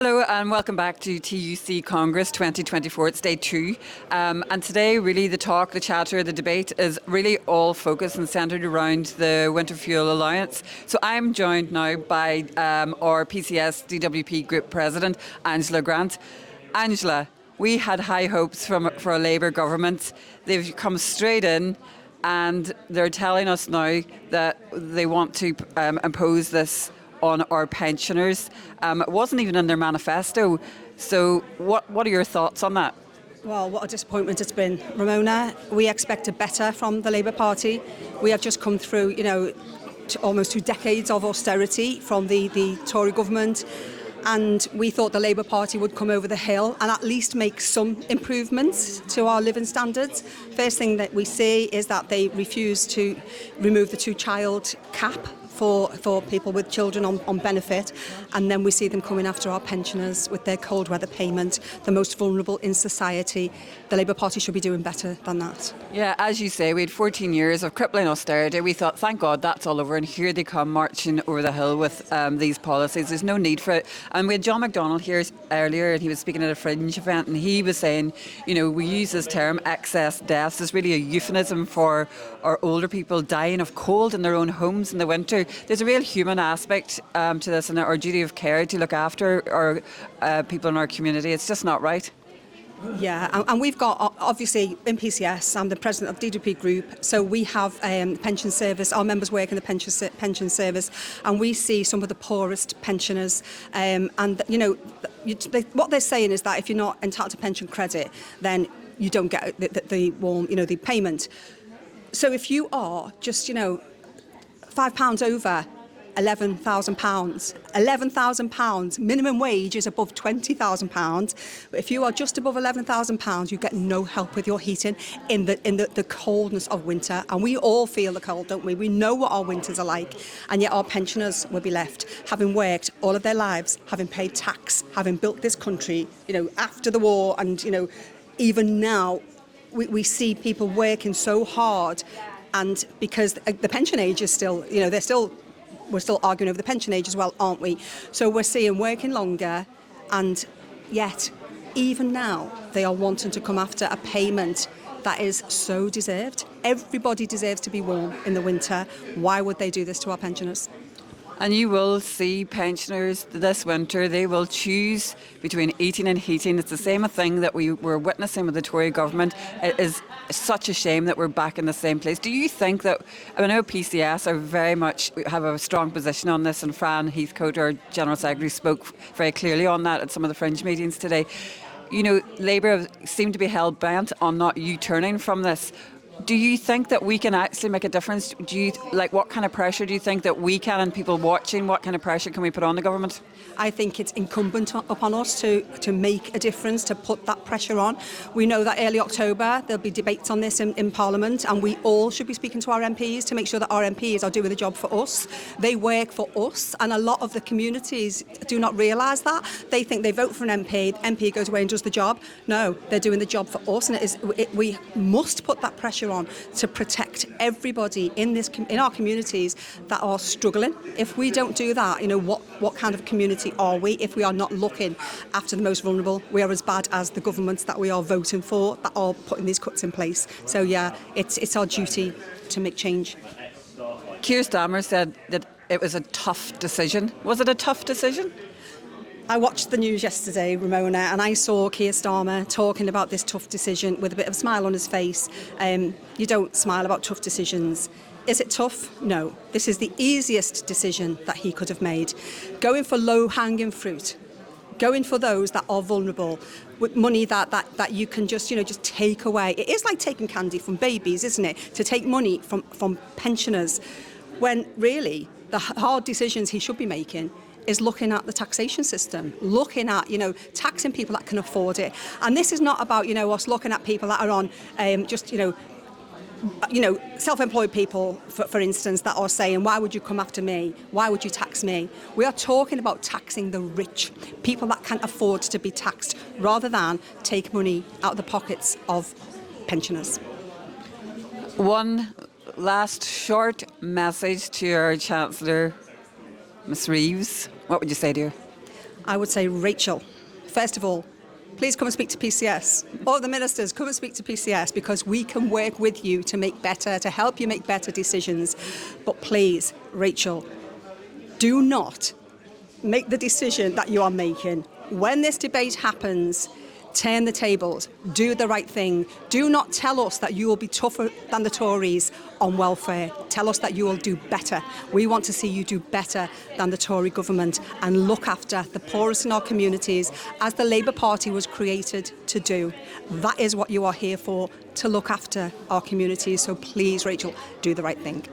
Hello and welcome back to TUC Congress 2024. It's day 2. And today really the talk, the chatter, the debate is really all focused and centred around the Winter Fuel Allowance. So I'm joined now by our PCS DWP Group President, Angela Grant. Angela, we had high hopes for a Labour government. They've come straight in and they're telling us now that they want to impose this on our pensioners. It wasn't even in their manifesto. So what are your thoughts on that? Well, what a disappointment it's been, Ramona. We expected better from the Labour Party. We have just come through, almost 2 decades of austerity from the Tory government. And we thought the Labour Party would come over the hill and at least make some improvements to our living standards. First thing that we see is that they refuse to remove the 2-child cap for people with children on benefit, and then we see them coming after our pensioners with their cold weather payment, the most vulnerable in society. The Labour Party should be doing better than that. Yeah, as you say, we had 14 years of crippling austerity. We thought, thank God that's all over, and here they come marching over the hill with these policies. There's no need for it. And we had John McDonnell here earlier, and he was speaking at a Fringe event, and he was saying, we use this term excess deaths as really a euphemism for our older people dying of cold in their own homes in the winter. There's a real human aspect to this, and our duty of care to look after our people in our community. It's just not right. Yeah, and we've got, obviously, in PCS, I'm the president of DWP Group, so we have pension service, our members work in the pension service, and we see some of the poorest pensioners, what they're saying is that if you're not entitled to pension credit, then you don't get the payment. So if you are just, £5 over £11,000, minimum wage is above £20,000. But if you are just above £11,000, you get no help with your heating in the coldness of winter. And we all feel the cold, don't we? We know what our winters are like, and yet our pensioners will be left having worked all of their lives, having paid tax, having built this country, after the war, and even now we see people working so hard. And because the pension age is still, we're still arguing over the pension age as well, aren't we? So we're seeing working longer, and yet, even now, they are wanting to come after a payment that is so deserved. Everybody deserves to be warm in the winter. Why would they do this to our pensioners? And you will see pensioners this winter, they will choose between eating and heating. It's the same thing that we were witnessing with the Tory government. It is such a shame that we're back in the same place. Do you think that, I know PCS are very much, have a strong position on this, and Fran Heathcote, our General Secretary, spoke very clearly on that at some of the Fringe meetings today. Labour seem to be hell-bent on not U-turning from this. Do you think that we can actually make a difference? What kind of pressure do you think that we can, and people watching, what kind of pressure can we put on the government? I think it's incumbent upon us to make a difference, to put that pressure on. We know that early October there'll be debates on this in Parliament, and we all should be speaking to our MPs to make sure that our MPs are doing the job for us. They work for us, and a lot of the communities do not realise that. They think they vote for an MP, the MP goes away and does the job. No, they're doing the job for us, and we must put that pressure on to protect everybody in our communities that are struggling. If we don't do that, what kind of community are we if we are not looking after the most vulnerable? We are as bad as the governments that we are voting for that are putting these cuts in place. So yeah, it's our duty to make change. Keir Starmer said that it was a tough decision. Was it a tough decision? I watched the news yesterday, Ramona, and I saw Keir Starmer talking about this tough decision with a bit of a smile on his face. You don't smile about tough decisions. Is it tough? No. This is the easiest decision that he could have made. Going for low-hanging fruit. Going for those that are vulnerable, with money that you can just take away. It is like taking candy from babies, isn't it? To take money from pensioners, when really the hard decisions he should be making is looking at the taxation system, looking at, taxing people that can afford it. And this is not about, us looking at people that are on self-employed people, for instance, that are saying, why would you come after me? Why would you tax me? We are talking about taxing the rich, people that can afford to be taxed, rather than take money out of the pockets of pensioners. One last short message to our Chancellor, Ms Reeves. What would you say to her? I would say, Rachel, first of all, please come and speak to PCS. All the ministers, come and speak to PCS, because we can work with you to help you make better decisions. But please, Rachel, do not make the decision that you are making. When this debate happens, turn the tables, do the right thing. Do not tell us that you will be tougher than the Tories on welfare. Tell us that you will do better. We want to see you do better than the Tory government and look after the poorest in our communities, as the Labour Party was created to do. That is what you are here for, to look after our communities. So please, Rachel, do the right thing.